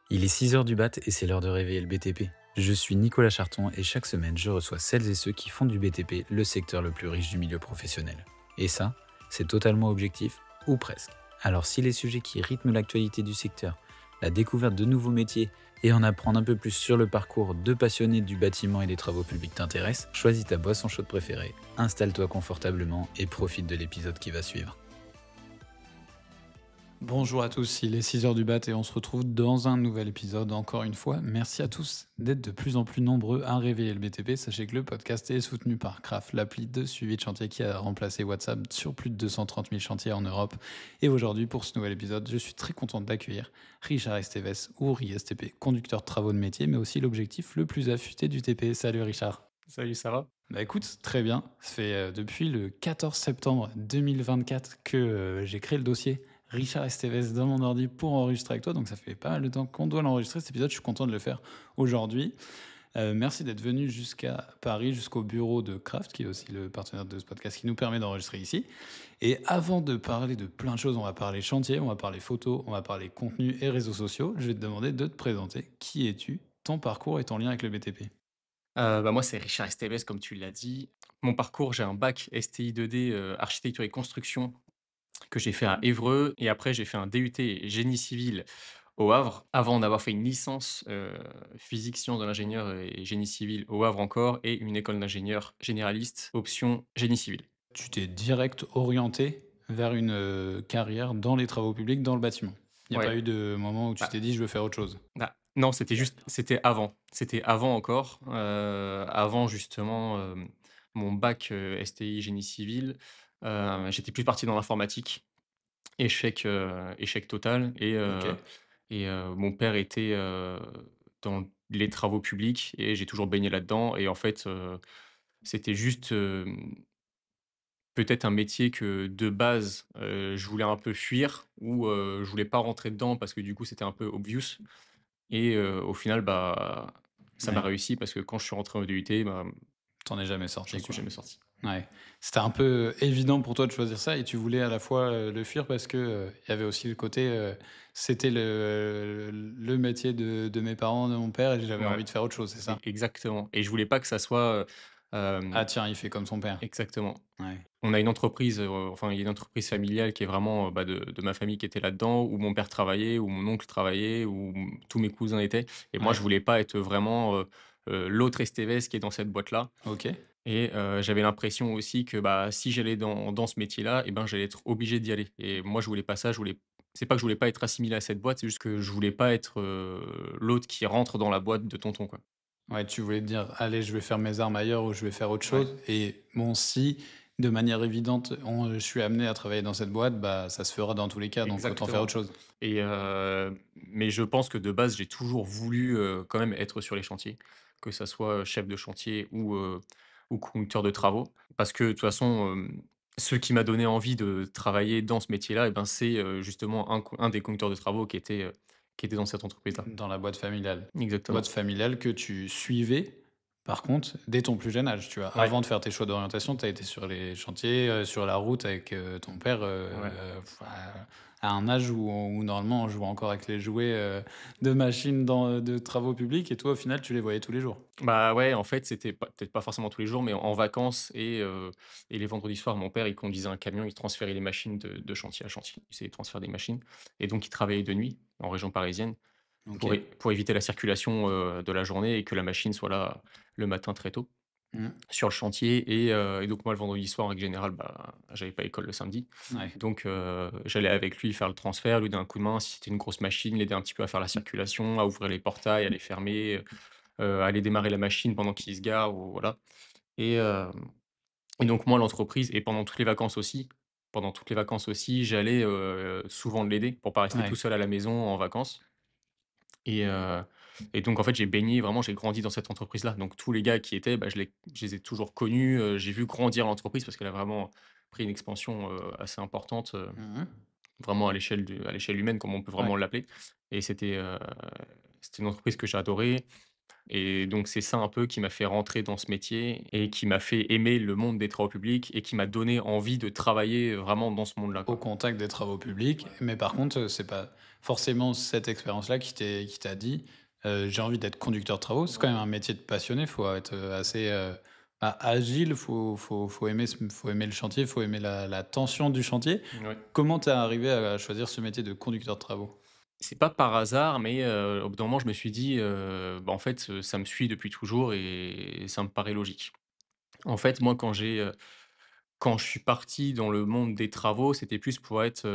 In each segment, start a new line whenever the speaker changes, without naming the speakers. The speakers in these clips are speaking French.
Il est 6 heures du mat et c'est l'heure de réveiller le BTP. Je suis Nicolas Charton et chaque semaine je reçois celles et ceux qui font du BTP le secteur le plus riche du milieu professionnel. Et ça, c'est totalement objectif, ou presque. Alors si les sujets qui rythment l'actualité du secteur, la découverte de nouveaux métiers et en apprendre un peu plus sur le parcours de passionnés du bâtiment et des travaux publics t'intéressent, choisis ta boisson chaude préférée, installe-toi confortablement et profite de l'épisode qui va suivre. Bonjour à tous, il est 6 heures du mat et on se retrouve dans un nouvel épisode. Encore une fois, merci à tous d'être de plus en plus nombreux à réveiller le BTP. Sachez que le podcast est soutenu par Craft, l'appli de suivi de chantier qui a remplacé WhatsApp sur plus de 230 000 chantiers en Europe. Et aujourd'hui, pour ce nouvel épisode, je suis très content d'accueillir Richard Esteves ou RISTP, conducteur de travaux de métier, mais aussi l'objectif le plus affûté du TP. Salut Richard.
Salut, ça va?
Bah écoute, très bien. Ça fait depuis le 14 septembre 2024 que j'ai créé le dossier Richard Esteves dans mon ordi pour enregistrer avec toi. Donc ça fait pas mal de temps qu'on doit l'enregistrer cet épisode. Je suis content de le faire aujourd'hui. Merci d'être venu jusqu'à Paris, jusqu'au bureau de Craft, qui est aussi le partenaire de ce podcast qui nous permet d'enregistrer ici. Et avant de parler de plein de choses, on va parler chantier, on va parler photos, on va parler contenu et réseaux sociaux. Je vais te demander de te présenter. Qui es-tu, ton parcours et ton lien avec le BTP?
Moi, c'est Richard Esteves, comme tu l'as dit. Mon parcours, j'ai un bac STI 2D, architecture et construction que j'ai fait à Évreux et après j'ai fait un DUT génie civil au Havre, avant d'avoir fait une licence, physique sciences de l'ingénieur et génie civil au Havre encore et une école d'ingénieur généraliste option génie civil.
Tu t'es direct orienté vers une carrière dans les travaux publics, dans le bâtiment. Il n'y a pas
Ouais,
eu de moment où tu
bah
t'es dit: «Je veux faire autre chose».
non, c'était avant. C'était avant encore, avant justement, mon bac, STI génie civil, j'étais plus parti dans l'informatique. Échec total
OK.
mon père était, dans les travaux publics et j'ai toujours baigné là-dedans et en fait, c'était juste, peut-être un métier que de base, je voulais un peu fuir ou, je voulais pas rentrer dedans parce que du coup c'était un peu obvious et au final, bah, ça m'a
Ouais,
réussi parce que quand je suis rentré en DUT, bah,
tu es jamais
j'en
sorti,
suis
quoi.
jamais sorti.
Ouais. C'était un peu évident pour toi de choisir ça et tu voulais à la fois, le fuir parce que, il y avait aussi le côté, c'était le métier de mes parents, de mon père et j'avais
Ouais,
envie de faire autre chose, c'est ça?
exactement et je voulais pas que ça soit,
Ah tiens, il fait comme son père.
exactement.
Ouais.
On a une entreprise, enfin, il y a une entreprise familiale qui est vraiment, bah, de ma famille qui était là-dedans, où mon père travaillait, où mon oncle travaillait, où tous mes cousins étaient et moi, je
Ouais.
voulais pas être vraiment, l'autre Estévez qui est dans cette boîte-là
OK.
et j'avais l'impression aussi que, bah, si j'allais dans ce métier-là et ben, j'allais être obligé d'y aller et moi, je voulais pas ça, je voulais c'est pas que je voulais pas être assimilé à cette boîte, c'est juste que je voulais pas être, l'autre qui rentre dans la boîte de tonton, quoi.
Ouais, tu voulais te dire: «Allez, je vais faire mes armes ailleurs ou je vais faire autre
Ouais.
chose» et bon, si de manière évidente, je suis amené à travailler dans cette boîte, bah, ça se fera dans tous les cas, donc autant faire autre
Exactement
chose.
et mais je pense que de base, j'ai toujours voulu, quand même être sur les chantiers, que ça soit, chef de chantier ou conducteur de travaux. Parce que de toute façon, ce qui m'a donné envie de travailler dans ce métier-là et ben, c'est, justement un des conducteurs de travaux qui était dans cette entreprise-là.
Dans la boîte familiale. Boîte
Exactement.
familiale que tu suivais, par contre, dès ton plus jeune âge, tu vois?
Ouais,
Avant de faire tes choix d'orientation, tu as été sur les chantiers, sur la route avec, ton père,
ouais.
à un âge où normalement on joue encore avec les jouets, de machines dans, de travaux publics et toi, au final, tu les voyais tous les jours?
Bah, ouais, en fait, c'était pas peut-être pas forcément tous les jours, mais en vacances et les vendredis soirs, mon père, il conduisait un camion, il transférait les machines de chantier à chantier. Il faisait les transferts des machines et donc il travaillait de nuit en région parisienne
OK.
pour éviter la circulation, de la journée et que la machine soit là le matin très tôt
Mmh.
sur le chantier et donc moi, le vendredi soir, en règle générale, bah, j'avais pas école le samedi.
Ouais.
Donc j'allais avec lui faire le transfert, lui donner un coup de main si c'était une grosse machine, l'aider un petit peu à faire la circulation, à ouvrir les portails, à les fermer, aller démarrer la machine pendant qu'il se gare ou voilà et et donc moi, l'entreprise et pendant toutes les vacances aussi, j'allais, souvent l'aider pour pas rester tout
Ouais.
seul à la maison en vacances et heu et donc en fait, j'ai grandi dans cette entreprise-là. Donc tous les gars qui étaient, bah, je les ai toujours connus, j'ai vu grandir l'entreprise parce qu'elle a vraiment pris une expansion, assez importante,
Mmh.
vraiment à l'échelle humaine comme on peut
Ouais.
vraiment l'appeler et c'était une entreprise que j'ai adorée. Et donc c'est ça un peu qui m'a fait rentrer dans ce métier et qui m'a fait aimer le monde des travaux publics et qui m'a donné envie de travailler vraiment dans ce monde-là,
Au
quoi.
contact des travaux publics, mais par contre, c'est pas forcément cette expérience-là qui t'a dit: «J'ai envie d'être conducteur de travaux». C'est quand même un métier de passionné, faut être, assez, agile, faut aimer le chantier, faut aimer la tension du chantier.
Ouais.
Comment tu es arrivé à choisir ce métier de conducteur de travaux?
C'est pas par hasard, mais au bout d'un moment, je me suis dit, bah, en fait, ça me suit depuis toujours et ça me paraît logique. En fait, moi, quand je suis parti dans le monde des travaux, c'était plus pour être,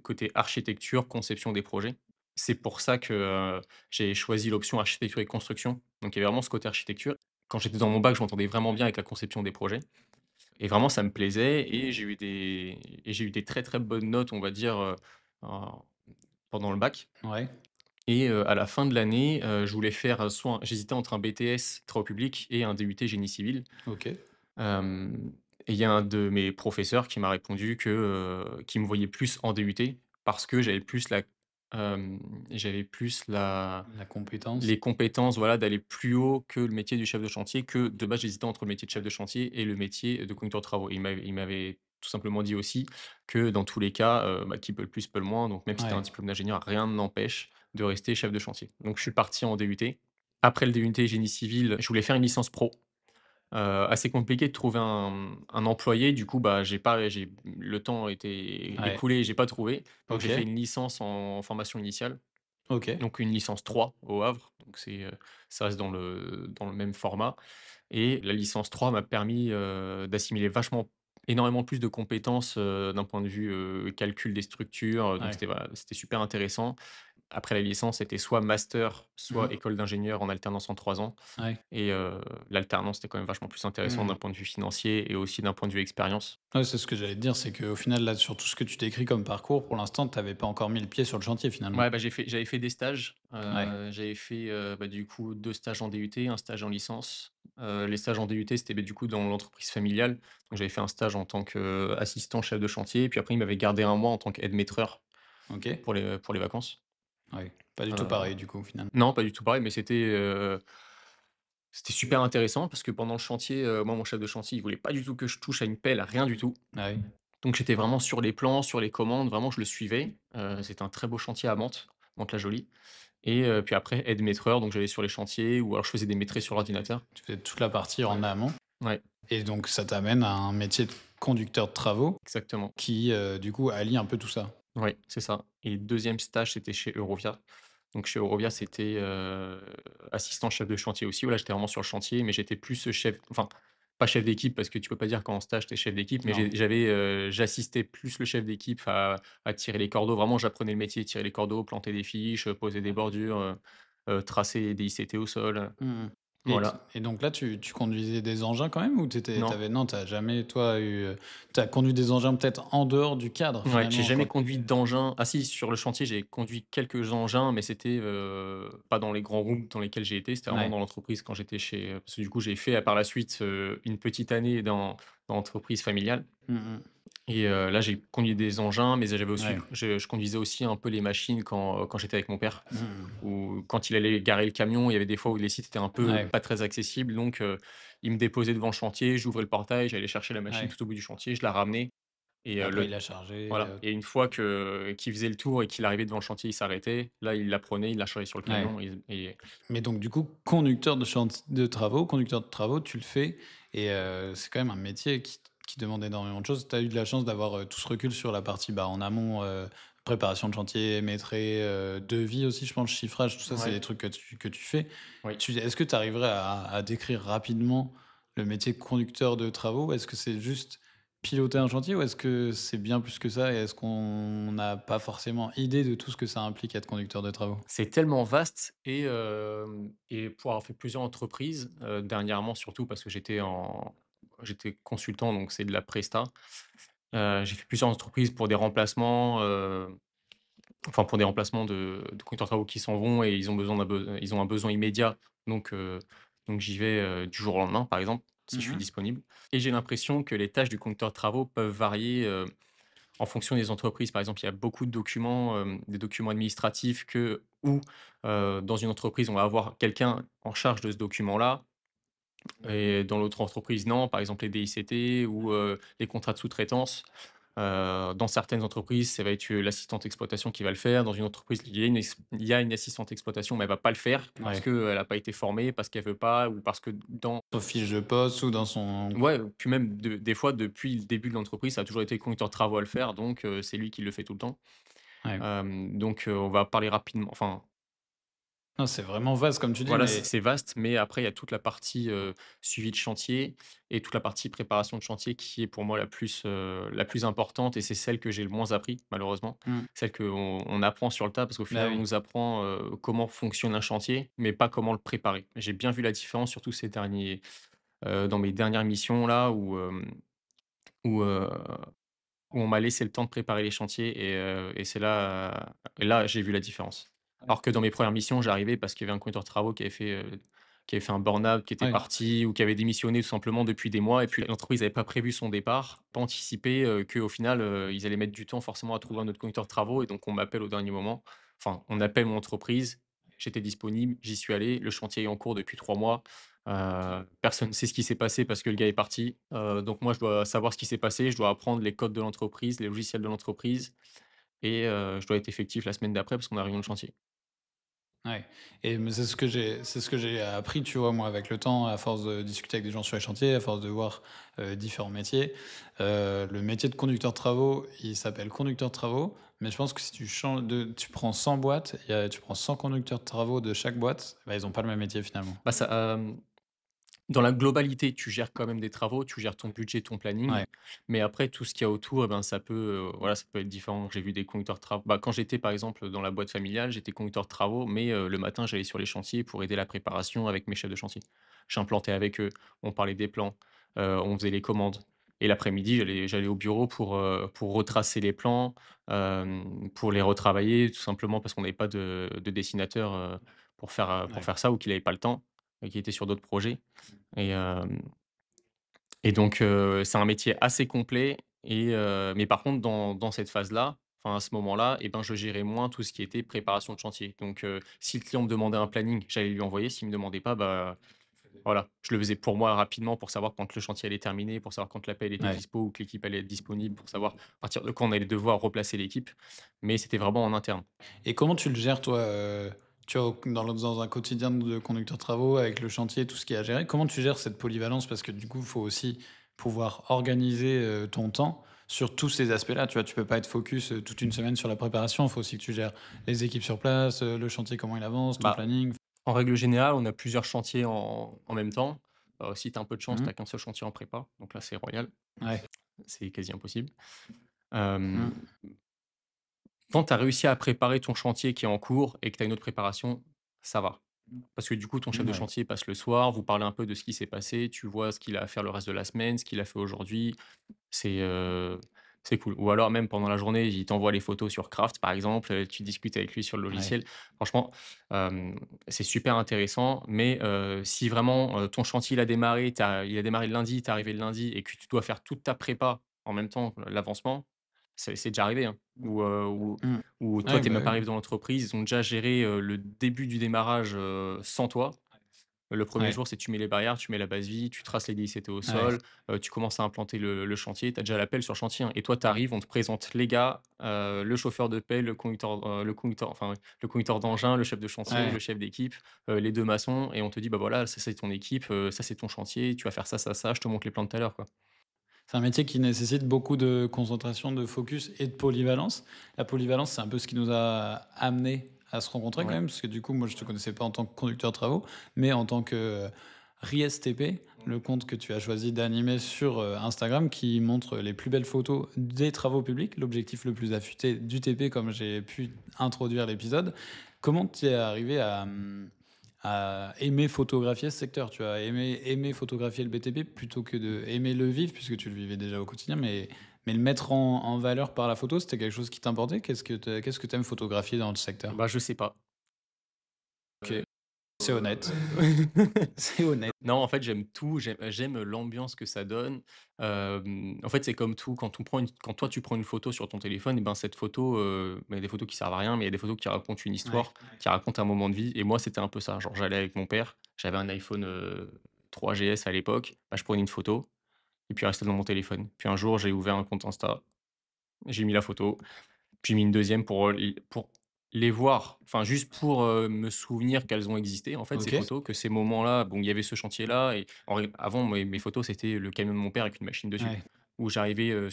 côté architecture, conception des projets. C'est pour ça que, j'ai choisi l'option architecture et construction. Donc il y avait vraiment ce côté architecture. Quand j'étais dans mon bac, je m'entendais vraiment bien avec la conception des projets et vraiment ça me plaisait et j'ai eu des très, très bonnes notes, on va dire, en pendant le bac.
Ouais,
Et à la fin de l'année, je voulais faire, j'hésitais entre un BTS Travaux publics et un DUT Génie civil.
OK,
Hem Et il y a un de mes professeurs qui m'a répondu que, qu'il me voyait plus en DUT parce que hem, j'avais plus
la compétence.
les compétences, voilà, d'aller plus haut que le métier du chef de chantier, que de base, j'hésitais entre le métier de chef de chantier et le métier de conducteur de travaux. Il m'avait tout simplement dit aussi que dans tous les cas, bah, qui peut le plus peut le moins, donc même si tu as un
Ouais,
diplôme d'ingénieur, rien ne n'empêche de rester chef de chantier. Donc je suis parti en DUT. Après le DUT génie civil, je voulais faire une licence pro. Assez compliqué de trouver un employé, du coup, bah, j'ai le temps était
ouais,
écoulé et j'ai pas trouvé. Donc j'ai fait
OK,
une licence en formation initiale,
OK,
donc une licence 3 au Havre, donc ça reste dans le même format et la licence 3 m'a permis, d'assimiler énormément plus de compétences, d'un point de vue, calcul des structures, donc
ouais.
voilà, c'était super intéressant. Après la licence, c'était soit master, soit
Mmh.
école d'ingénieur en alternance en 3 ans.
Ouais.
Et l'alternance, c'était quand même vachement plus intéressant d'un
Mmh.
point de vue financier et aussi d'un point de vue expérience.
Ouais, c'est ce que j'allais te dire, c'est qu'au final, là, sur tout ce que tu décris comme parcours, pour l'instant, tu avais pas encore mis le pied sur le chantier, finalement?
Ouais, bah, j'avais fait des stages,
Ouais,
j'avais fait, bah, du coup 2 stages en DUT, un stage en licence. Les stages en DUT, c'était, beh, du coup dans l'entreprise familiale. Donc j'avais fait un stage en tant qu'assistant chef de chantier et puis après, il m'avait gardé un mois en tant qu'aide-maîtreur
OK.
pour les vacances.
Ouais, pas du tout
Heu,
pareil, du coup, au final?
non, pas du tout pareil, mais c'était super intéressant parce que pendant le chantier, moi, mon chef de chantier, il voulait pas du tout que je touche à une pelle, à rien du tout.
Ah oui,
Donc j'étais vraiment sur les plans, sur les commandes, vraiment je le suivais. C'était un très beau chantier à Mantes, Mantes-la-Jolie et puis après aide-maîtreur, donc j'allais sur les chantiers ou alors je faisais des maîtrises sur l'ordinateur.
tu fais toute la partie en amont
Ouais,
et donc ça t'amène à un métier de conducteur de travaux
exactement.
qui, du coup, allie un peu tout ça?
Ouais, c'est ça et deuxième stage, c'était chez Eurovia. Donc chez Eurovia, c'était, assistant chef de chantier aussi. Voilà, j'étais vraiment sur le chantier, mais j'étais plus, chef enfin, pas chef d'équipe parce que tu peux pas dire qu'en stage, tu es chef d'équipe, mais
Non.
j'assistais plus le chef d'équipe à tirer les cordeaux. Vraiment, j'apprenais le métier, tirer les cordeaux, planter des fiches, poser des bordures, tracer des ICT au sol,
Mmh mh.
voilà.
Et donc là, tu conduisais des engins quand même ou t'étais
Non.
t'avais non, t'as jamais toi eu, tu conduit des engins peut-être en dehors du cadre
Ouais, j'ai
finalement
jamais
quand
conduit d'engin. Ah si, sur le chantier, j'ai conduit quelques engins, mais c'était, pas dans les grands groupes dans lesquels j'ai été, c'était vraiment
ouais.
dans l'entreprise quand j'étais parce que du coup, j'ai fait, par la suite, une petite année dans l'entreprise familiale
Mmh mh.
et là, j'ai conduit des engins, mais j'avais aussi
Ouais.
je conduisais aussi un peu les machines quand j'étais avec mon père.
Mmh.
Ou quand il allait garer le camion, il y avait des fois où les sites étaient un peu
Ouais,
pas très accessibles, donc il me déposait devant le chantier, j'ouvrais le portail, j'allais chercher la machine
ouais.
tout au bout du chantier, je la ramenais et
Et après il a chargé,
voilà et une fois qu'il faisait le tour et qu'il arrivait devant le chantier, il s'arrêtait. Là, il la prenait, il la chargeait sur le
ouais.
camion et
Mais donc du coup, conducteur de travaux, tu le fais et c'est quand même un métier qui demande énormément de choses. Tu as eu de la chance d'avoir, tout ce recul sur la partie, bah, en amont, préparation de chantier, maîtrise, devis aussi, je pense, chiffrage, tout ça, c'est
ouais,
des trucs que tu fais.
oui.
Est-ce que tu arriverais à décrire rapidement le métier de conducteur de travaux? Est-ce que c'est juste piloter un chantier ou est-ce que c'est bien plus que ça et est-ce qu'on n'a pas forcément idée de tout ce que ça implique être conducteur de travaux?
C'est tellement vaste et pour avoir fait plusieurs entreprises, dernièrement surtout parce que j'étais consultant, donc c'est de la presta. J'ai fait plusieurs entreprises pour des remplacements, enfin pour des remplacements de conducteurs de travaux qui s'en vont et ils ont un besoin immédiat, donc heu, donc j'y vais, du jour au lendemain, par exemple, si je suis
Mmh.
disponible et j'ai l'impression que les tâches du conducteur de travaux peuvent varier, en fonction des entreprises, par exemple, il y a beaucoup de documents, des documents administratifs où, dans une entreprise, on va avoir quelqu'un en charge de ce document-là et dans l'autre entreprise, non. Par exemple, les DICT ou, les contrats de sous-traitance. Dans certaines entreprises, ça va être, l'assistante exploitation qui va le faire. Dans une entreprise, il y a une assistante exploitation, mais elle va pas le faire parce
Ouais.
qu'elle a pas été formée, parce qu'elle veut pas ou parce que
Sur fiche de poste ou dans son.
ouais, puis même des fois, depuis le début de l'entreprise, ça a toujours été le conducteur de travaux à le faire, donc c'est lui qui le fait tout le temps.
Ouais.
Donc on va parler rapidement enfin,
Non, c'est vraiment vaste comme tu dis,
voilà, c'est
mais
c'est vaste, mais après il y a toute la partie, suivi de chantier et toute la partie préparation de chantier qui est pour moi la plus importante et c'est celle que j'ai le moins appris malheureusement.
mmh,
Celle qu'on apprend sur le tas parce qu'au
bah
final on
oui.
nous apprend, comment fonctionne un chantier, mais pas comment le préparer. J'ai bien vu la différence surtout dans mes dernières missions là où, où on m'a laissé le temps de préparer les chantiers et c'est là, j'ai vu la différence. Alors que dans mes premières missions, j'arrivais parce qu'il y avait un conducteur de travaux qui avait fait un burn-out, qui était
Ouais.
parti ou qui avait démissionné tout simplement depuis des mois et puis l'entreprise n'avait pas prévu son départ, pas anticipé, qu'au final, ils allaient mettre du temps forcément à trouver un autre conducteur de travaux et donc on m'appelle au dernier moment. Enfin, on appelle mon entreprise, j'étais disponible, j'y suis allé, le chantier est en cours depuis 3 mois. Personne ne sait ce qui s'est passé parce que le gars est parti. Donc moi, je dois savoir ce qui s'est passé, je dois apprendre les codes de l'entreprise, les logiciels de l'entreprise et je dois être effectif la semaine d'après parce qu'on a réunion de chantier.
Ouais, et mais c'est ce que j'ai appris, tu vois, moi, avec le temps, à force de discuter avec des gens sur les chantiers, à force de voir, différents métiers. Le métier de conducteur de travaux, il s'appelle conducteur de travaux, mais je pense que si tu prends 100 boîtes, tu prends 100 conducteurs de travaux de chaque boîte, bah, ils ont pas le même métier finalement.
Bah, dans la globalité, tu gères quand même des travaux, tu gères ton budget, ton planning,
Ouais,
mais après tout ce qu'il y a autour et ben, voilà, ça peut être différent. J'ai vu des conducteurs de travaux quand j'étais par exemple dans la boîte familiale, j'étais conducteur de travaux, mais le matin, j'allais sur les chantiers pour aider la préparation avec mes chefs de chantier. J'implantais avec eux, on parlait des plans, on faisait les commandes et l'après-midi, j'allais au bureau pour retracer les plans, pour les retravailler tout simplement parce qu'on n'avait pas de dessinateur, pour
ouais,
faire ça ou qu'il avait pas le temps et qu'il était sur d'autres projets. Et hem et donc c'est un métier assez complet mais par contre dans cette phase-là, enfin à ce moment-là et ben, je gérais moins tout ce qui était préparation de chantier. Donc si le client me demandait un planning, j'allais lui envoyer. S'il me demandait pas, bah, voilà, je le faisais pour moi rapidement pour savoir quand le chantier allait terminer, pour savoir quand l'appel était
ouais.
dispo ou que l'équipe allait être disponible, pour savoir à partir de quand on allait devoir replacer l'équipe. Mais c'était vraiment en interne.
Et comment tu le gères toi, tu vois, dans un quotidien de conducteur de travaux avec le chantier, tout ce qu'il y a à gérer? Comment tu gères cette polyvalence? Parce que du coup, il faut aussi pouvoir organiser, ton temps sur tous ces aspects-là, tu vois? Tu peux pas être focus, toute une semaine sur la préparation. Il faut aussi que tu gères les équipes sur place, le chantier, comment il avance, ton
Bah,
planning.
en règle générale, on a plusieurs chantiers en même temps. Si tu as un peu de chance, tu
Mmh.
as qu'un seul chantier en prépa, donc là, c'est royal.
Ouais.
C'est quasi impossible. Hem,
Mmh.
Quand tu as réussi à préparer ton chantier qui est en cours et que tu as une autre préparation, ça va. Parce que du coup, ton chef de
Ouais.
chantier passe le soir, vous parlez un peu de ce qui s'est passé, tu vois ce qu'il a à faire le reste de la semaine, ce qu'il a fait aujourd'hui. C'est, heu, c'est cool. Ou alors même pendant la journée, il t'envoie les photos sur Craft, par exemple, tu discutes avec lui sur le
Ouais.
logiciel. Franchement, c'est super intéressant, mais si vraiment, ton chantier il a démarré le lundi, tu es arrivé le lundi et que tu dois faire toute ta prépa en même temps, l'avancement, c'est déjà arrivé, hein.
Mmh.
Ou toi,
Ouais,
tu es
bah,
même pas
oui.
arrivé dans l'entreprise, ils ont déjà géré, le début du démarrage, sans toi. Le premier
Ouais.
jour, c'est tu mets les barrières, tu mets la base vie, tu traces les DICT au
Ouais.
sol, tu commences à implanter le chantier, tu as déjà l'appel sur chantier, hein et toi, tu arrives, on te présente les gars, le chauffeur de pelle, le conducteur d'engin, le chef de chantier, le
Ouais.
chef d'équipe, les 2 maçons et on te dit: «Bah, voilà, ça, c'est ton équipe, ça, c'est ton chantier, tu vas faire ça, ça, ça, je te montre les plans tout à l'heure», quoi.
C'est un métier qui nécessite beaucoup de concentration, de focus et de polyvalence. La polyvalence, c'est un peu ce qui nous a amenés à se rencontrer quand
Ouais.
même, parce que du coup, moi, je te connaissais pas en tant que conducteur de travaux, mais en tant que RISTP, le compte que tu as choisi d'animer sur Instagram, qui montre les plus belles photos des travaux publics, l'objectif le plus affûté du TP, comme j'ai pu introduire l'épisode. Comment tu es arrivé à aimer photographier ce secteur, tu vois? Aimer photographier le BTP plutôt que de aimer le vivre puisque tu le vivais déjà au quotidien, mais le mettre en valeur par la photo, c'était quelque chose qui t'importait? Qu'est-ce que tu aimes photographier dans le secteur?
Bah, je sais pas.
OK. C'est honnête, c'est honnête.
Non, en fait, j'aime tout, j'aime l'ambiance que ça donne. En fait, c'est comme tout, quand toi tu prends une photo sur ton téléphone et ben, cette photo, il y a des photos qui servent à rien, mais il y a des photos qui racontent une
Ouais,
histoire, qui racontent un moment de vie et moi, c'était un peu ça. Genre, j'allais avec mon père, j'avais un iPhone, 3GS à l'époque, bah, je prenais une photo et puis elle restait dans mon téléphone. Puis un jour, j'ai ouvert un compte Insta, j'ai mis la photo, puis j'ai mis une deuxième pour les voir, enfin juste pour, me souvenir qu'elles ont existé en fait ces
OK.
photos, que ces moments-là, bon il y avait ce chantier-là et en ré avant mes photos c'était le camion de mon père avec une machine dessus.
Ouais,
Où j'arrivais,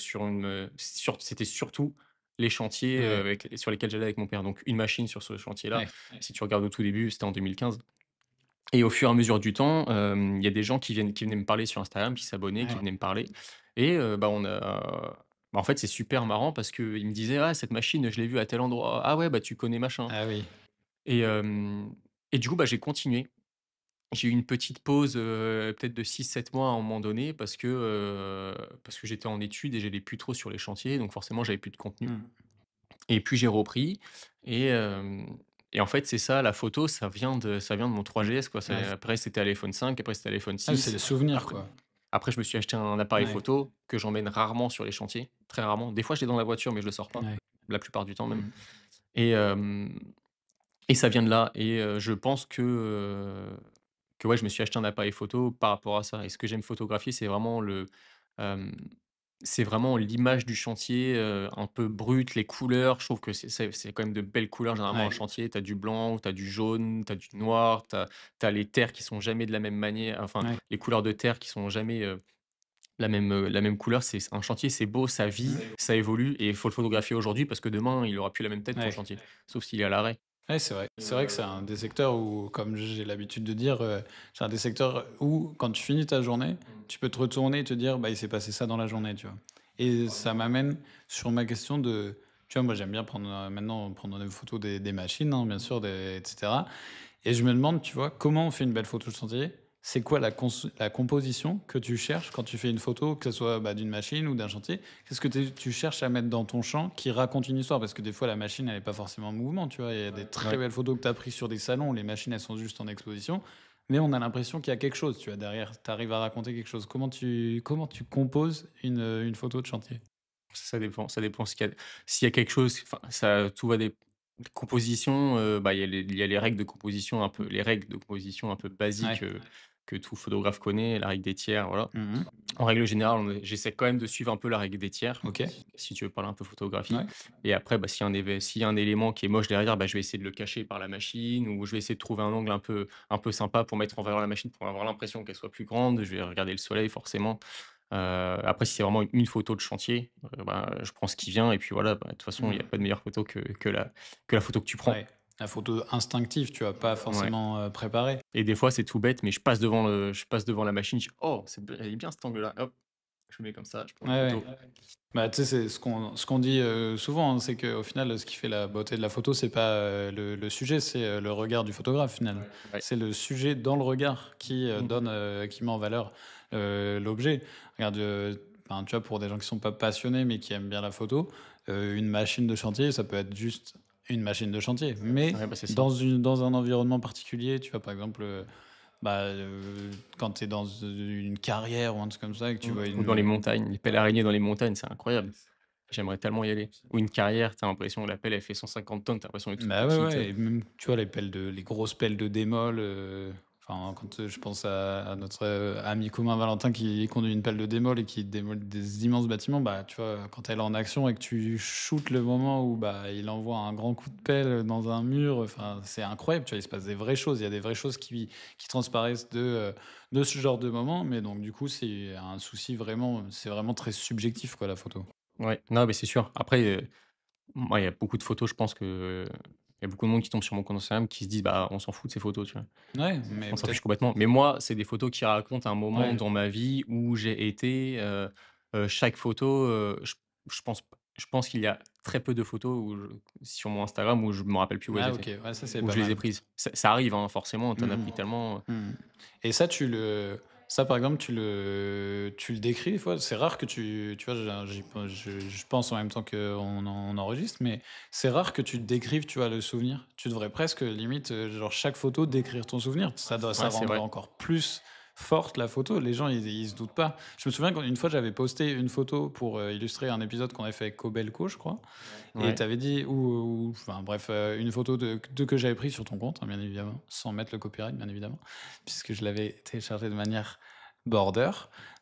c'était surtout les chantiers,
ouais,
sur lesquels j'allais avec mon père. Donc une machine sur ce chantier-là.
ouais,
Si tu regardes au tout début, c'était en 2015 et au fur et à mesure du temps, il y a des gens qui venaient me parler sur Instagram, qui s'abonnaient, qui
ouais.
venaient me parler et en fait, c'est super marrant parce qu'ils me disaient: «Ah cette machine, je l'ai vue à tel endroit. Ah ouais, bah, tu connais machin»
Ah oui.
et hem et du coup, bah, j'ai continué. J'ai eu une petite pause, peut-être de 6 7 mois à un moment donné parce que j'étais en études et j'allais plus trop sur les chantiers, donc forcément j'avais plus de contenu
Mmh.
et puis j'ai repris et hem et en fait, c'est ça la photo, ça vient de mon 3GS quoi.
Ouais.
Après c'était à l'iPhone 5, après c'était à l'iPhone
Ah, c'est
6.
les souvenirs,
Après
quoi.
après je me suis acheté un appareil
Ouais,
photo que j'emmène rarement sur les chantiers, très rarement. Des fois je l'ai dans la voiture, mais je le sors pas,
ouais.
la plupart du temps même
Mmh.
et hem et ça vient de là et je pense que ouais, je me suis acheté un appareil photo par rapport à ça et ce que j'aime photographier, hem, c'est vraiment l'image du chantier, un peu brute, les couleurs. Je trouve que c'est quand même de belles couleurs généralement un
Ouais,
chantier. Tu as du blanc, tu as du jaune, tu as du noir, tu as les terres qui sont jamais de la même manière, enfin
ouais.
les couleurs de terre qui sont jamais, la même couleur. C'est un chantier, c'est beau, ça vit,
Mmh.
ça évolue et il faut le photographier aujourd'hui parce que demain, il aura plus la même tête ton
Ouais.
chantier, sauf s'il est à l'arrêt.
Ouais, c'est vrai. C'est vrai que c'est un des secteurs où, comme j'ai l'habitude de dire, c'est un des secteurs où, quand tu finis ta journée, tu peux te retourner et te dire: «Bah, il s'est passé ça dans la journée», tu vois? Et ça m'amène sur ma question de tu vois, moi, j'aime bien prendre, maintenant prendre des photos des machines, hein, bien sûr, des et cetera. Et je me demande, tu vois, comment on fait une belle photo de chantier? C'est quoi la composition que tu cherches quand tu fais une photo, que ce soit, bah, d'une machine ou d'un chantier? Qu'est-ce que tu cherches à mettre dans ton champ qui raconte une histoire? Parce que des fois, la machine, elle est pas forcément en mouvement, tu vois? Il y a des très
Ouais.
belles photos que tu as prises sur des salons où les machines, elles sont juste en exposition, mais on a l'impression qu'il y a quelque chose, tu vois? Derrière, tu arrives à raconter quelque chose. Comment tu composes une photo de chantier?
Ça dépend s'il y a quelque chose, enfin, ça tout va des compositions, bah, il y a les règles de composition un peu les règles de composition un peu basiques,
Ouais.
que tout photographe connaît, la règle des tiers, voilà.
Mmh.
En règle générale, j'essaie quand même de suivre un peu la règle des tiers,
OK.
si tu veux parler un peu photographie
Ouais.
et après, bah, s'il y a un élément qui est moche derrière, bah, je vais essayer de le cacher par la machine ou je vais essayer de trouver un angle un peu sympa pour mettre en valeur la machine, pour avoir l'impression qu'elle soit plus grande. Je vais regarder le soleil forcément. Après si c'est vraiment une photo de chantier, bah, je prends ce qui vient et puis voilà, bah, de toute façon, il y a
Mmh.
pas de meilleure photo que la photo que tu prends.
Ouais. La photo instinctive, tu vois? Pas
Ouais
forcément, préparée.
et des fois, c'est tout bête, mais je passe devant la machine, je dis: «Oh, elle est bien cet angle-là». Hop, je me mets comme ça, je prends
Ouais,
la
ouais.
photo.
Bah, tu sais, c'est ce qu'on dit, souvent, hein, c'est qu'au final, ce qui fait la beauté de la photo, c'est pas, le sujet, c'est, le regard du photographe, final.
Ouais.
C'est le sujet dans le regard qui,
Mmh.
donne, qui met en valeur, l'objet. Regarde, enfin, tu vois, pour des gens qui sont pas passionnés, mais qui aiment bien la photo, une machine de chantier, ça peut être juste une machine de chantier. Mais
Ouais, bah, c'est ça.
dans un environnement particulier, tu vois, par exemple, bah, quand tu es dans, une carrière ou un truc comme ça et que tu vois
Ou dans les
une
montagnes, les pelles araignées dans les montagnes, c'est incroyable. J'aimerais tellement y aller. Ou une carrière, tu as l'impression que la pelle, elle fait 150 tonnes, tu as l'impression qu'elle est toute
bah, ouais,
petite.
ouais et même, tu vois, les grosses pelles de démol, enfin, quand, je pense à notre, ami commun Valentin qui conduit une pelle de démol et qui démole des immenses bâtiments, bah, tu vois, quand elle est en action et que tu shootes le moment où, bah, il envoie un grand coup de pelle dans un mur, enfin, c'est incroyable, tu vois? Il se passe des vraies choses. Il y a des vraies choses qui transparaissent de ce genre de moment, mais donc du coup, c'est un souci vraiment c'est vraiment très subjectif, quoi, la photo.
Ouais, non, mais c'est sûr. Après, moi, il y a beaucoup de photos, je pense que il y a beaucoup de monde qui tombe sur mon compte Instagram qui se disent: «Bah, on s'en fout de ces photos», tu vois?
Ouais, mais
On s'en fiche
peut-être
complètement. Mais moi, c'est des photos qui racontent un moment
ouais.
dans ma vie où j'ai été, chaque photo, je pense qu'il y a très peu de photos sur mon Instagram où je me rappelle plus où elles
Ah
étaient,
OK, ouais, ça, c'est
où
pas
je les ai
mal.
prises. Ça arrive, hein, forcément, tu en as
Mmh
pris tellement,
mh. Mmh. Et ça, Ça, par exemple, tu le décris des fois? C'est rare que tu vois, je pense en même temps qu'on enregistre, mais c'est rare que tu décrives, tu vois, le souvenir. Tu devrais presque limite, genre chaque photo décrire ton souvenir. Ça
Ouais, c'est
rendrait
vrai.
encore plus forte la photo. Les gens, ils se doutent pas. Je me souviens qu'une fois, j'avais posté une photo pour, illustrer un épisode qu'on avait fait avec Kobelco, je crois. Et
Ouais.
tu avais dit ou enfin bref, une photo de que j'avais prise sur ton compte, hein, bien évidemment, sans mettre le copyright, bien évidemment, puisque je l'avais téléchargé de manière border.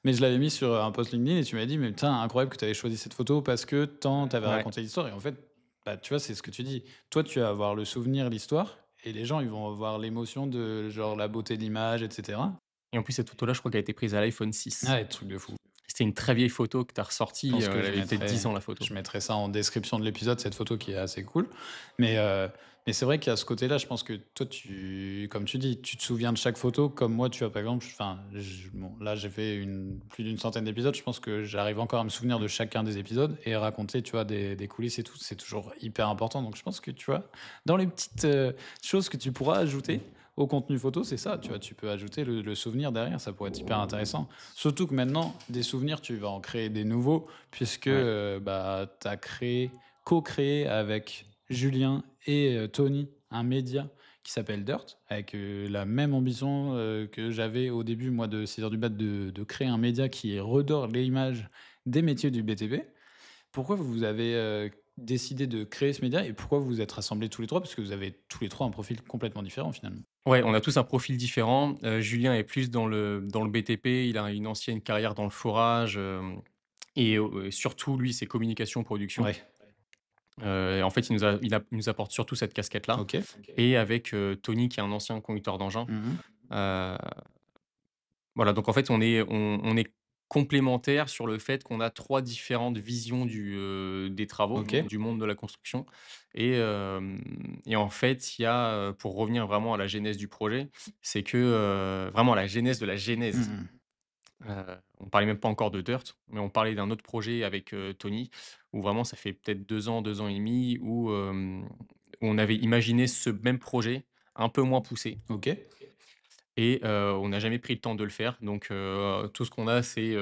Mais je l'avais mis sur un post LinkedIn et tu m'as dit: «Mais putain, incroyable que tu avais choisi cette photo parce que tant tu avais
Ouais.
raconté l'histoire» et en fait, bah, tu vois, c'est ce que tu dis. Toi, tu vas avoir le souvenir, l'histoire et les gens, ils vont avoir l'émotion de genre la beauté de l'image et cetera.
Et en plus, cette photo-là, je crois qu'elle a été prise à l'iPhone 6.
Ouais, truc de fou.
C'était une très vieille photo que tu as
Je
ressortie,
pense que
elle avait peut-être 10 ans la photo.
je mettrai ça en description de l'épisode, cette photo qui est assez cool. Mais, heu, mais c'est vrai qu'à ce côté-là, je pense que toi, comme tu dis, tu te souviens de chaque photo, comme moi, tu vois, par exemple, enfin, bon, là, j'ai fait plus d'une centaine d'épisodes. Je pense que j'arrive encore à me souvenir de chacun des épisodes et raconter, tu vois, des coulisses et tout. C'est toujours hyper important. Donc, je pense que, tu vois, dans les petites choses que tu pourras ajouter au contenu photo, c'est ça, tu vois, tu peux ajouter le souvenir derrière. Ça pourrait être hyper intéressant. Surtout que maintenant, des souvenirs, tu vas en créer des nouveaux puisque
Ouais.
bah, tu as co-créé avec Julien et Tony un média qui s'appelle Dirt, avec la même ambition que j'avais au début, moi, de 6 heures du mat, de créer un média qui redore l'image des métiers du BTP. Pourquoi vous avez décidé de créer ce média et pourquoi vous vous êtes rassemblés tous les trois? Parce que vous avez tous les trois un profil complètement différent finalement.
Ouais, on a tous un profil différent. Julien est plus dans le BTP, il a une ancienne carrière dans le forage, et surtout lui, c'est communication, production.
Ouais,
En fait, il nous apporte surtout cette casquette-là
ok.
et avec, Tony qui est un ancien conducteur d'engin.
Mhm.
Heu, voilà, donc en fait, on est complémentaires sur le fait qu'on a 3 différentes visions des travaux,
Ok,
du monde de la construction et en fait, il y a, pour revenir vraiment à la genèse du projet, c'est que, vraiment la genèse de la genèse.
mhm.
On parlait même pas encore de Dirt, mais on parlait d'un autre projet avec, Tony, où vraiment ça fait peut-être 2 ans et demi, où on avait imaginé ce même projet, un peu moins poussé
Ok,
et on n'a jamais pris le temps de le faire. Donc tout ce qu'on a, c'est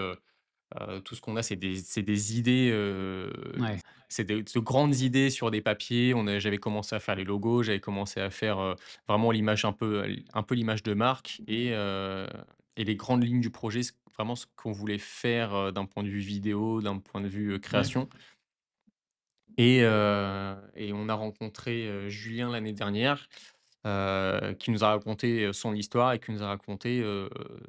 des idées,
ouais,
c'est de grandes idées sur des papiers. J'avais commencé à faire les logos, j'avais commencé à faire, vraiment l'image un peu l'image de marque et les grandes lignes du projet, vraiment ce qu'on voulait faire, d'un point de vue vidéo, d'un point de vue,
ouais,
création et on a rencontré, Julien l'année dernière, qui nous a raconté, son histoire et qui nous a raconté,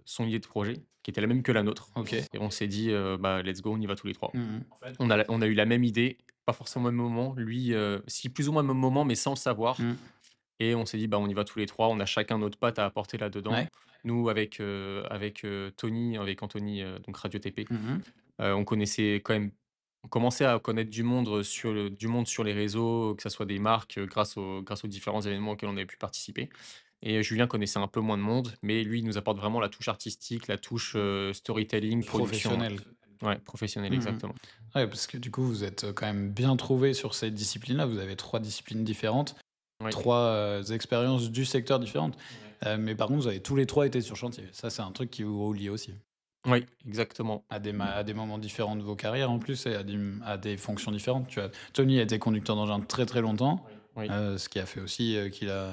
son idée de projet, qui était la même que la nôtre
ok.
et on s'est dit, «Bah, let's go, on y va tous les 3.
Mhm.
On a eu la même idée, pas forcément au même moment, lui, si plus ou moins au même moment, mais sans le savoir
Mhm.
et on s'est dit: «Bah, on y va tous les 3. On a chacun notre patte à apporter là-dedans.
Ouais.
Nous avec, Tony, avec Anthony, donc Radio TP,
Mhm.
on connaissait quand même on commençait à connaître du monde sur les réseaux, que ça soit des marques, grâce aux différents événements auxquels on avait pu participer et Julien connaissait un peu moins de monde, mais lui, il nous apporte vraiment la touche artistique, la touche, storytelling, production, ouais.
Professionnel.
Ouais, professionnel,
Mmh.
exactement.
Ouais, parce que du coup, vous êtes, quand même bien trouvés sur cette discipline-là. Vous avez 3 disciplines différentes,
Oui,
3 expériences du secteur différentes. Mais par contre, vous avez tous les 3 été sur chantier. Ça, c'est un truc qui vous relie aussi.
oui, exactement.
À des moments différents de vos carrières en plus et à des fonctions différentes. Tu vois? Tony a été conducteur d'engin très, très longtemps,
Oui,
ce qui a fait aussi, qu'il a,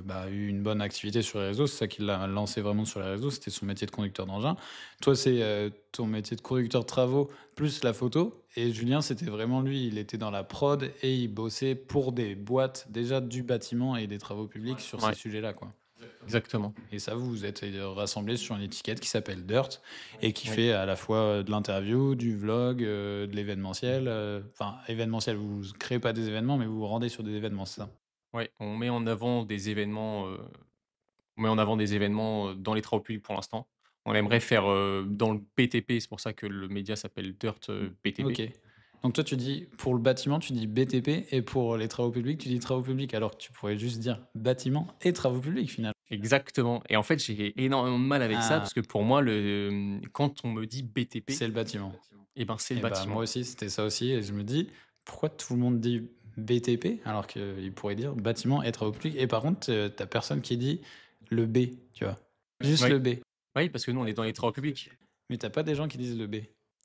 bah, eu une bonne activité sur les réseaux. C'est ça qui l'a lancé vraiment sur les réseaux, c'était son métier de conducteur d'engin. Toi, c'est, ton métier de conducteur de travaux plus la photo et Julien, c'était vraiment lui, il était dans la prod et il bossait pour des boîtes déjà du bâtiment et des travaux publics sur ces
ouais,
sujets-là, quoi.
exactement.
Et ça, vous vous êtes rassemblés sur une étiquette qui s'appelle Dirt et qui
Oui,
fait à la fois de l'interview, du vlog, de l'événementiel. Enfin, événementiel, vous créez pas des événements, mais vous vous rendez sur des événements, c'est ça?
ouais, on met en avant des événements, dans les travaux publics pour l'instant. On aimerait faire, dans le BTP, c'est pour ça que le média s'appelle Dirt,
Ok.
BTP.
Donc toi, tu dis, pour le bâtiment, tu dis BTP et pour les travaux publics, tu dis travaux publics, alors que tu pourrais juste dire bâtiment et travaux publics finalement.
Exactement et en fait, j'ai énormément de mal avec ça
Ah,
parce que pour moi, quand on me dit BTP,
c'est le bâtiment.
et ben, c'est le
Et bah moi
bâtiment.
aussi, c'était ça aussi. Et je me dis, pourquoi tout le monde dit BTP alors qu'il pourrait dire bâtiment et travaux publics. Et par contre, t'as personne qui dit le B, tu vois. Juste
Oui,
le B.
Oui, parce que nous, on est dans les travaux publics.
Mais t'as pas des gens qui disent le B?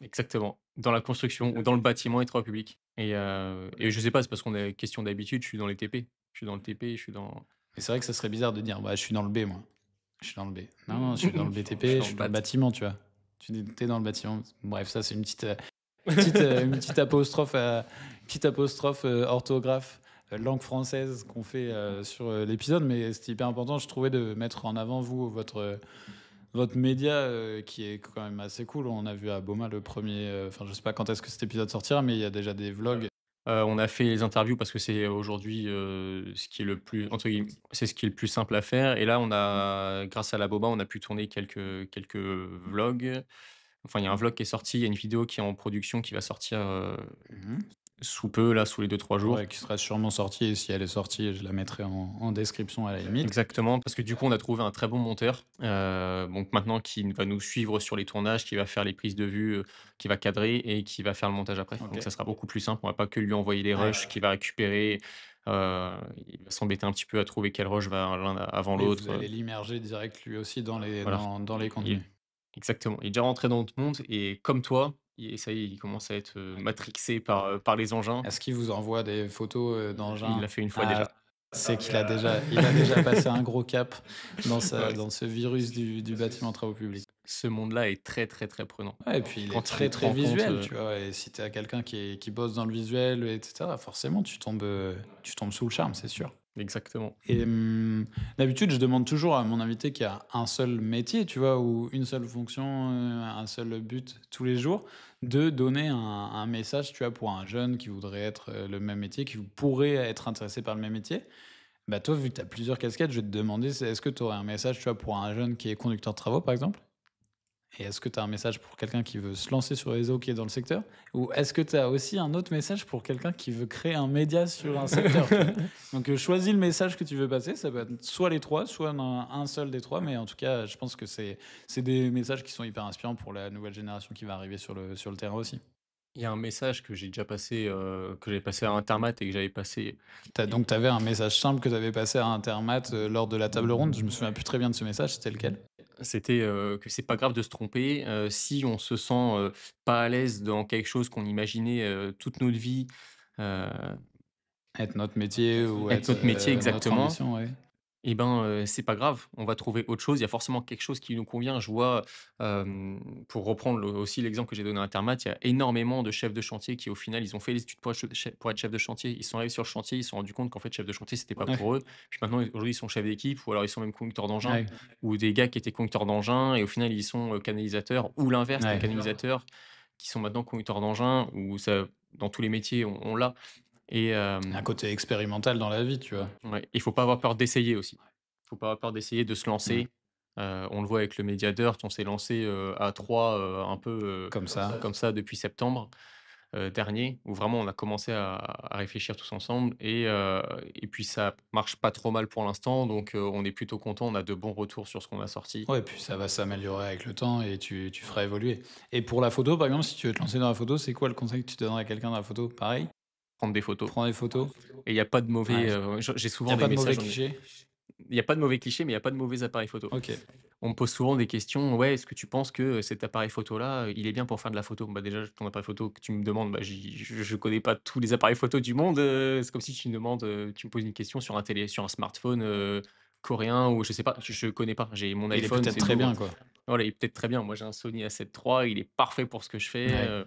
Exactement. Dans la construction ou dans le bâtiment et travaux publics et je sais pas, c'est parce qu'on est question d'habitude, je suis dans les TP. Je suis dans le TP, je suis dans
Et c'est vrai que ça serait bizarre de dire: «Bah, je suis dans le B moi». Je suis dans le B. Non, non, je suis dans le
je suis
BTP, je
dans le
suis dans le
BAT.
bâtiment, tu vois? Tu dis: «Tu dans le bâtiment». Bref, ça, c'est une petite apostrophe, orthographe, langue française qu'on fait, sur, l'épisode, mais c'était hyper important, je trouvais, de mettre en avant, vous, votre média, qui est quand même assez cool. On a vu à Boma le premier, enfin, je sais pas quand est-ce que cet épisode sortira, mais il y a déjà des vlogs.
On a fait les interviews parce que c'est aujourd'hui, ce qui est le plus entre guillemets, c'est ce qui est le plus simple à faire et là, on a grâce à la Boba, on a pu tourner quelques vlogs. Enfin, il y a un vlog qui est sorti, il y a une vidéo qui est en production qui va sortir,
Mmh.
sous peu, là, sous les 2 3 jours.
Ouais, qui sera sûrement sortie, et si elle est sortie, je la mettrai en description à la limite.
Exactement, parce que du coup, on a trouvé un très bon monteur, donc maintenant qui va nous suivre sur les tournages, qui va faire les prises de vue, qui va cadrer et qui va faire le montage après. Donc
OK.
ça sera beaucoup plus simple, on va pas que lui envoyer les
Ouais.
rushs qu'il va récupérer, il va s'embêter un petit peu à trouver quel rush va l'un avant
Oui, vous
l'autre,
allez l'immerger direct lui aussi
voilà.
dans les
Il
contenus.
est exactement, il est déjà rentré dans notre monde et comme toi, ça y est, il commence à être, matrixé par les engins.
Est-ce qu'il vous envoie des photos,
Il
d'engins?
l'a fait une fois
Ah,
déjà.
c'est il a déjà passé un gros cap
Ouais.
dans ce virus du bâtiment travaux publics.
Ce monde-là est très, très, très prenant.
Ouais, et puis il est
Quand
très,
tu te
très
rends compte,
visuel, tu vois? Et si tu as quelqu'un qui bosse dans le visuel, et cetera, forcément tu tombes sous le charme, c'est sûr.
exactement.
Et d'habitude, je demande toujours à mon invité qui a un seul métier, tu vois? Ou une seule fonction, un seul but tous les jours, de donner un message, tu vois? Pour un jeune qui voudrait être, le même métier, qui pourrait être intéressé par le même métier. Bah, toi, vu que tu as plusieurs casquettes, je vais te demander, c'est est-ce que tu aurais un message, tu vois, pour un jeune qui est conducteur de travaux, par exemple? Et est-ce que tu as un message pour quelqu'un qui veut se lancer sur les réseaux, qui est dans le secteur? Ou est-ce que tu as aussi un autre message pour quelqu'un qui veut créer un média sur un secteur, tu vois? Donc, choisis le message que tu veux passer, ça peut être soit les 3, soit un seul des 3, mais en tout cas, je pense que c'est des messages qui sont hyper inspirants pour la nouvelle génération qui va arriver sur le terrain aussi.
Il y a un message que j'ai déjà passé, que j'avais passé à Intermat et que j'avais passé
Donc tu avais un message simple que tu avais passé à Intermat, lors de la table ronde. Je me souviens plus très bien de ce message, c'était lequel?
c'était, que c'est pas grave de se tromper, si on se sent, pas à l'aise dans quelque chose qu'on imaginait, toute notre vie, heu,
Être notre métier ou
être
être,
notre métier
notre
exactement.
ambition, ouais.
Et ben, c'est pas grave, on va trouver autre chose. Il y a forcément quelque chose qui nous convient. Je vois, pour reprendre aussi l'exemple que j'ai donné à Intermat, il y a énormément de chefs de chantier qui, au final, ils ont fait les études pour être chef de chantier. Ils sont arrivés sur le chantier, ils se sont rendus compte qu'en fait, chef de chantier, c'était pas
Ouais,
pour eux. Puis maintenant, aujourd'hui, ils sont chefs d'équipe ou alors ils sont même conducteurs d'engins
ouais,
ou des gars qui étaient conducteurs d'engins et au final, ils sont, canalisateurs ou l'inverse, des
ouais.
canalisateurs qui sont maintenant conducteurs d'engins ou ça dans tous les métiers, on l'a et
Un côté expérimental dans la vie, tu vois?
ouais, il faut pas avoir peur d'essayer aussi. Il faut pas avoir peur d'essayer, de se
Mmh.
lancer. On le voit avec le Media Dirt, on s'est lancé, à 3, un peu,
Comme ça.
comme ça depuis septembre, dernier, où vraiment on a commencé à réfléchir tous ensemble et puis ça marche pas trop mal pour l'instant, donc on est plutôt content. On a de bons retours sur ce qu'on a sorti.
Ouais, puis ça va s'améliorer avec le temps et tu feras évoluer. Et pour la photo, par exemple, si tu veux te lancer dans la photo, c'est quoi le conseil que tu donnerais à quelqu'un dans la photo? Pareil?
Prendre des photos
Prends des photos?
et il y a pas de mauvais,
Ouais.
j'ai
Il y
souvent
a
des
pas de mauvais
messages,
clichés?
il y a pas de mauvais clichés, mais il y a pas de mauvais appareils photo.
OK.
On me pose souvent des questions: «Ouais, est-ce que tu penses que cet appareil photo-là, il est bien pour faire de la photo?» Bah, déjà, ton appareil photo que tu me demandes, bah, je connais pas tous les appareils photo du monde, c'est comme si tu me demandes, tu me poses une question sur un smartphone, coréen ou je sais pas, je connais pas. J'ai mon
Il est
iPhone,
peut-être
c'est
très
lourd.
bien, quoi.
Voilà, il est peut-être très bien. Moi, j'ai un Sony A7 III, il est parfait pour ce que je fais,
Ouais.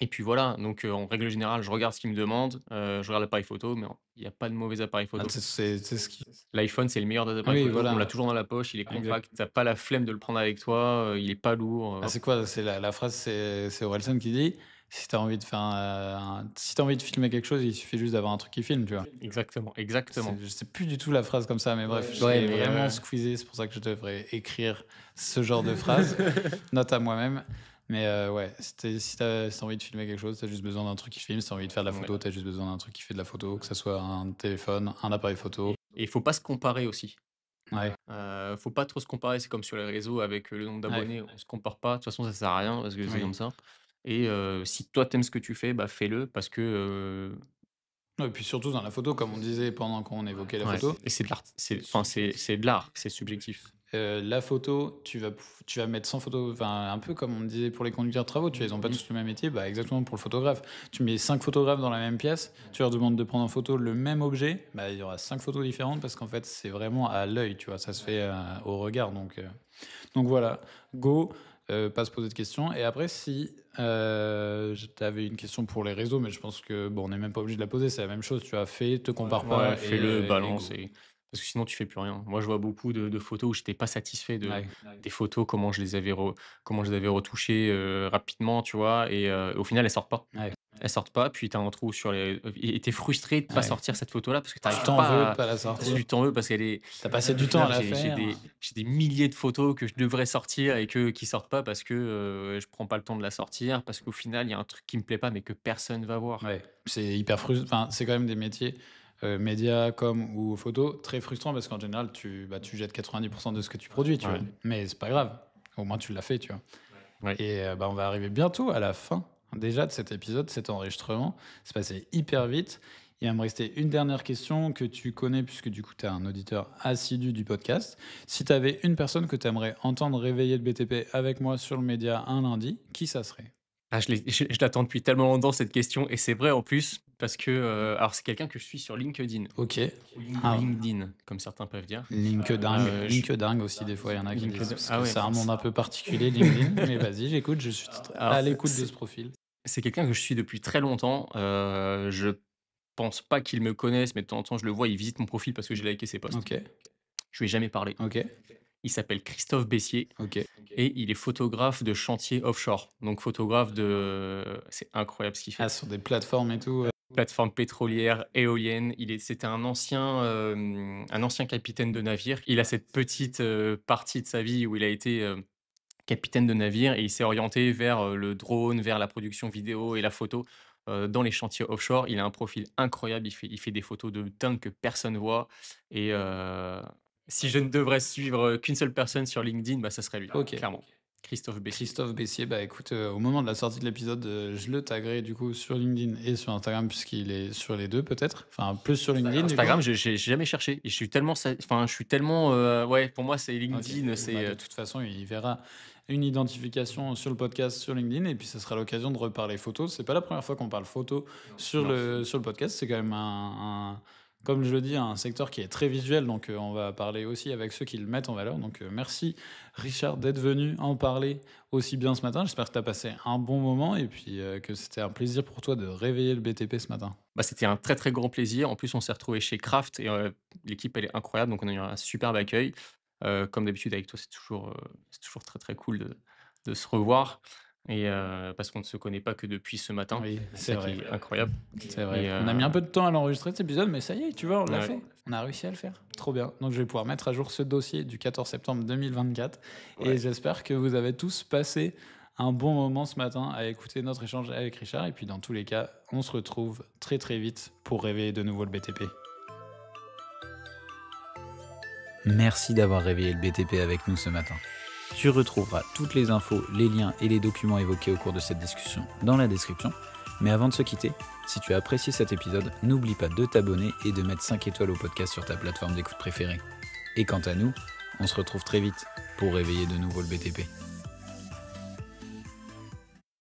et puis voilà, donc en règle générale, je regarde ce qu'ils me demandent, je regarde l'appareil photo, mais il y a pas de mauvais appareil
Ah,
photo.
c'est ce qui
L'iPhone, c'est le meilleur des appareils
oui,
photo. On l'a
voilà,
toujours dans la poche, il est
exact.
compact, tu as pas la flemme de le prendre avec toi, il est pas lourd,
Ah, c'est quoi? C'est la phrase, c'est Orelsan qui dit: «Si tu as envie de faire si tu envie de filmer quelque chose, il suffit juste d'avoir un truc qui filme», tu vois?
exactement, exactement.
Je sais plus du tout la phrase comme ça, mais bref, je
Ouais,
l'ai
mais
vraiment squeezé, c'est pour ça que je devrais écrire ce genre de phrase. Note à moi-même. Mais ouais, si tu as envie de filmer quelque chose, tu as juste besoin d'un truc qui filme. Si tu as envie de faire de la
ouais,
photo, tu as juste besoin d'un truc qui fait de la photo, que ça soit un téléphone, un appareil photo.
et il faut pas se comparer aussi.
Ouais,
Faut pas trop se comparer, c'est comme sur les réseaux avec, le nombre
ouais,
d'abonnés, on se compare pas. De toute façon, ça sert à rien parce que c'est
oui.
comme ça et si toi t'aimes ce que tu fais, bah, fais-le parce que,
Ouais, et puis surtout dans la photo, comme on disait pendant qu'on évoquait la
ouais
photo,
et c'est de l'art, c'est enfin, c'est de l'art, c'est subjectif.
La photo, tu vas mettre 100 photos, enfin, un peu comme on disait pour les conducteurs de travaux, tu vois, ils n'ont pas tous le même métier, bah, exactement pour le photographe. Tu mets 5 photographes dans la même pièce, tu leur demandes de prendre en photo le même objet, bah, il y aura 5 photos différentes parce qu'en fait, c'est vraiment à l'œil, tu vois, ça se fait au regard. Donc voilà, go, pas se poser de questions. Et après, si tu avais une question pour les réseaux, mais je pense que bon, on n'est même pas obligé de la poser, c'est la même chose, tu as fait, te compare
Ouais,
pas
fais-le,
et go.
balance parce que sinon tu fais plus rien. Moi, je vois beaucoup de photos où j'étais pas satisfait
Ouais,
des photos, comment je les avais retouchées, rapidement, tu vois? Et au final, elles sortent pas.
ouais,
Elles sortent pas, puis tu as un trou sur les et tu frustré de pas
ouais.
sortir cette photo-là parce que tu
Tu
arrives
t'en veux de
pas à
pas la
parce que
sortir.
tu t'en veux parce qu'elle est
T'as passé
au
du temps à
final,
la
j'ai
faire.
des milliers de photos que je devrais sortir et qui sortent pas parce que, je prends pas le temps de la sortir, parce qu'au final, il y a un truc qui me plaît pas, mais que personne va voir.
Ouais, c'est hyper frustrant. Enfin, c'est quand même des métiers, médias, com ou photo, très frustrants parce qu'en général, tu jettes 90% de ce que tu produis, tu vois.
Ouais,
Mais c'est pas grave. Au moins, tu l'as fait, tu vois.
ouais.
Et bah, on va arriver bientôt à la fin déjà de cet épisode, cet enregistrement. C'est passé hyper vite. Il va me rester une dernière question que tu connais puisque du coup, tu es un auditeur assidu du podcast. Si tu avais une personne que tu aimerais entendre réveiller le BTP avec moi sur le média un lundi, qui ça serait?
Ah, je l'attends depuis tellement longtemps cette question et c'est vrai en plus parce que, alors c'est quelqu'un que je suis sur LinkedIn
Ok.
ou
Ah,
LinkedIn comme certains peuvent dire.
LinkedIn,
Je
LinkedIn aussi, des fois, il y en a qui disent,
LinkedIn
parce
ah
que
ouais,
c'est un monde un peu particulier, LinkedIn. Mais vas-y, j'écoute, je suis à
alors
l'écoute de ce profil.
c'est quelqu'un que je suis depuis très longtemps, je pense pas qu'il me connaisse, mais de temps en temps je le vois, il visite mon profil parce que j'ai liké ses posts.
Ok,
Je lui ai jamais parlé.
ok,
Il s'appelle Christophe Bessier
ok.
et il est photographe de chantier offshore. Donc photographe de c'est incroyable ce qu'il
Ah,
fait.
sur des plateformes et tout.
Plateforme pétrolière, éolienne, c'était un ancien capitaine de navire. Il a cette petite, partie de sa vie où il a été, capitaine de navire et il s'est orienté vers, le drone, vers la production vidéo et la photo, dans les chantiers offshore. Il a un profil incroyable, il fait des photos de dingue que personne voit et si je ne devrais suivre, qu'une seule personne sur LinkedIn, bah, ça serait lui,
Ok.
clairement. Christophe Bessier.
Christophe Bessier, bah écoute, au moment de la sortie de l'épisode, je le taguerai du coup sur LinkedIn et sur Instagram, puisqu'il est sur les deux peut-être. Enfin, plus sur LinkedIn du coup.
Instagram, j'ai jamais cherché et je suis tellement, ouais, pour moi, c'est
Ok.
LinkedIn,
Bah, de toute façon, il verra une identification sur le podcast sur LinkedIn et puis ce sera l'occasion de reparler photo. C'est pas la première fois qu'on parle photo sur
non.
le podcast. C'est quand même comme je le dis, un secteur qui est très visuel. Donc, on va parler aussi avec ceux qui le mettent en valeur. Donc, merci Richard d'être venu en parler aussi bien ce matin. J'espère que tu as passé un bon moment et puis que c'était un plaisir pour toi de réveiller le BTP ce matin.
Bah, c'était un très, très grand plaisir. En plus, on s'est retrouvés chez Craft et l'équipe, elle est incroyable, donc on a eu un superbe accueil. Comme d'habitude avec toi, c'est toujours très, très cool de se revoir et parce qu'on ne se connaît pas que depuis ce matin.
Oui,
C'est
c'est
ça qui
vrai.
est incroyable
C'est
et
vrai. On a mis un peu de temps à l'enregistrer cet épisode, mais ça y est, tu vois, on l'a
ouais,
fait. On a réussi à le faire. Trop bien. Donc, je vais pouvoir mettre à jour ce dossier du 14 septembre 2024. Et
ouais.
j'espère que vous avez tous passé un bon moment ce matin à écouter notre échange avec Richard. Et puis, dans tous les cas, on se retrouve très très vite pour réveiller de nouveau le BTP. Merci d'avoir réveillé le BTP avec nous ce matin. Tu retrouveras toutes les infos, les liens et les documents évoqués au cours de cette discussion dans la description. Mais avant de se quitter, si tu as apprécié cet épisode, n'oublie pas de t'abonner et de mettre 5 étoiles au podcast sur ta plateforme d'écoute préférée. Et quant à nous, on se retrouve très vite pour réveiller de nouveau le BTP.